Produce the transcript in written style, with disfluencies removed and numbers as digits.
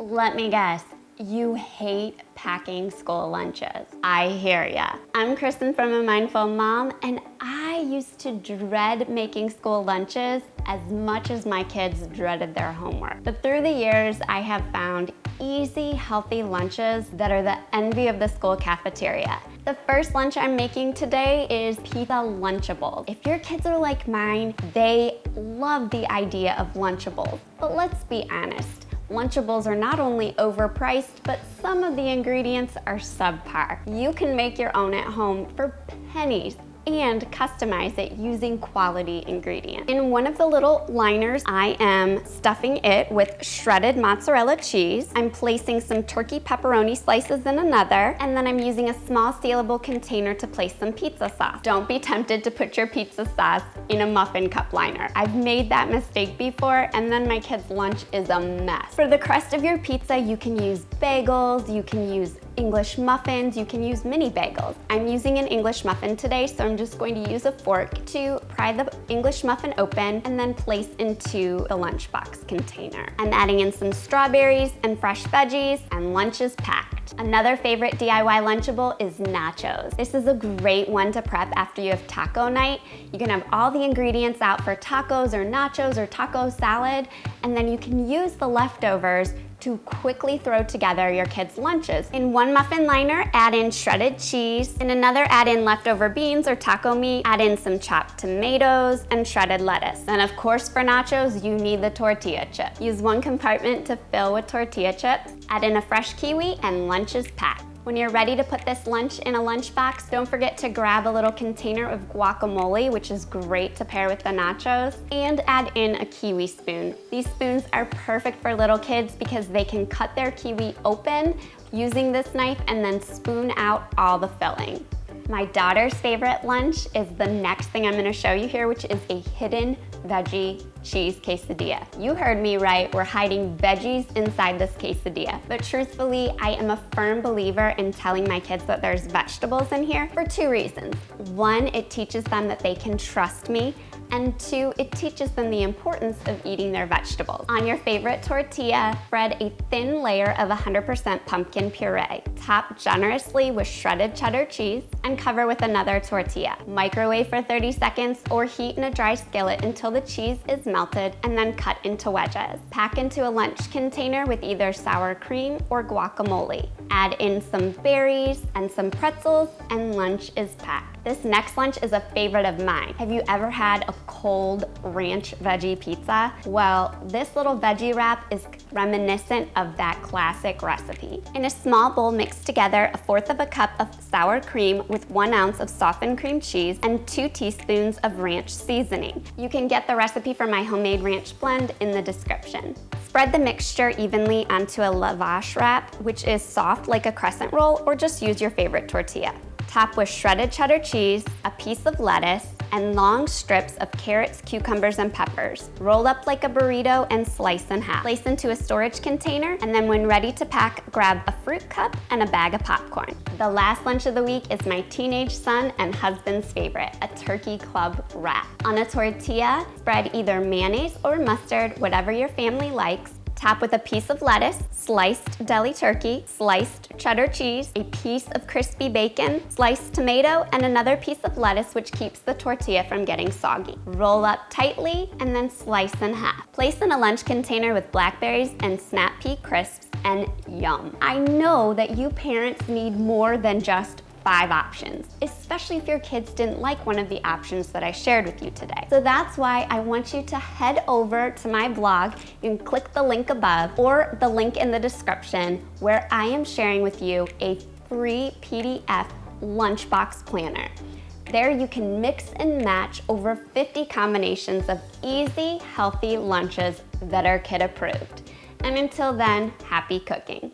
Let me guess, you hate packing school lunches. I hear ya. I'm Kristen from A Mindful Mom, and I used to dread making school lunches as much as my kids dreaded their homework. But through the years, I have found easy, healthy lunches that are the envy of the school cafeteria. The first lunch I'm making today is pizza Lunchables. If your kids are like mine, they love the idea of Lunchables. But let's be honest, Lunchables are not only overpriced, but some of the ingredients are subpar. You can make your own at home for pennies and customize it using quality ingredients. In one of the little liners, I am stuffing it with shredded mozzarella cheese. I'm placing some turkey pepperoni slices in another, and then I'm using a small sealable container to place some pizza sauce. Don't be tempted to put your pizza sauce in a muffin cup liner. I've made that mistake before, and then my kids' lunch is a mess. For the crust of your pizza, you can use bagels, you can use English muffins, you can use mini bagels. I'm using an English muffin today, so I'm just going to use a fork to pry the English muffin open and then place into the lunchbox container. I'm adding in some strawberries and fresh veggies, and lunch is packed. Another favorite DIY Lunchable is nachos. This is a great one to prep after you have taco night. You can have all the ingredients out for tacos or nachos or taco salad, and then you can use the leftovers to quickly throw together your kids' lunches. In one muffin liner, add in shredded cheese. In another, add in leftover beans or taco meat. Add in some chopped tomatoes and shredded lettuce. And of course, for nachos, you need the tortilla chip. Use one compartment to fill with tortilla chips. Add in a fresh kiwi, and lunch is packed. When you're ready to put this lunch in a lunchbox, don't forget to grab a little container of guacamole, which is great to pair with the nachos, and add in a kiwi spoon. These spoons are perfect for little kids because they can cut their kiwi open using this knife and then spoon out all the filling. My daughter's favorite lunch is the next thing I'm gonna show you here, which is a hidden veggie cheese quesadilla. You heard me right, we're hiding veggies inside this quesadilla. But truthfully, I am a firm believer in telling my kids that there's vegetables in here for two reasons. One, it teaches them that they can trust me, and two, it teaches them the importance of eating their vegetables. On your favorite tortilla, spread a thin layer of 100% pumpkin puree. Top generously with shredded cheddar cheese and cover with another tortilla. Microwave for 30 seconds or heat in a dry skillet until the cheese is melted, and then cut into wedges. Pack into a lunch container with either sour cream or guacamole. Add in some berries and some pretzels, and lunch is packed. This next lunch is a favorite of mine. Have you ever had a cold ranch veggie pizza? Well, this little veggie wrap is reminiscent of that classic recipe. In a small bowl, mix together 1/4 cup of sour cream with 1 ounce of softened cream cheese and 2 teaspoons of ranch seasoning. You can get the recipe for my homemade ranch blend in the description. Spread the mixture evenly onto a lavash wrap, which is soft like a crescent roll, or just use your favorite tortilla. Top with shredded cheddar cheese, a piece of lettuce, and long strips of carrots, cucumbers, and peppers. Roll up like a burrito and slice in half. Place into a storage container, and then when ready to pack, grab a fruit cup and a bag of popcorn. The last lunch of the week is my teenage son and husband's favorite, a turkey club wrap. On a tortilla, spread either mayonnaise or mustard, whatever your family likes. Top with a piece of lettuce, sliced deli turkey, sliced cheddar cheese, a piece of crispy bacon, sliced tomato, and another piece of lettuce, which keeps the tortilla from getting soggy. Roll up tightly and then slice in half. Place in a lunch container with blackberries and snap pea crisps, and yum. I know that you parents need more than just 5 options, especially if your kids didn't like one of the options that I shared with you today. So that's why I want you to head over to my blog. You can click the link above or the link in the description, where I am sharing with you a free PDF lunchbox planner. There you can mix and match over 50 combinations of easy, healthy lunches that are kid approved. And until then, happy cooking.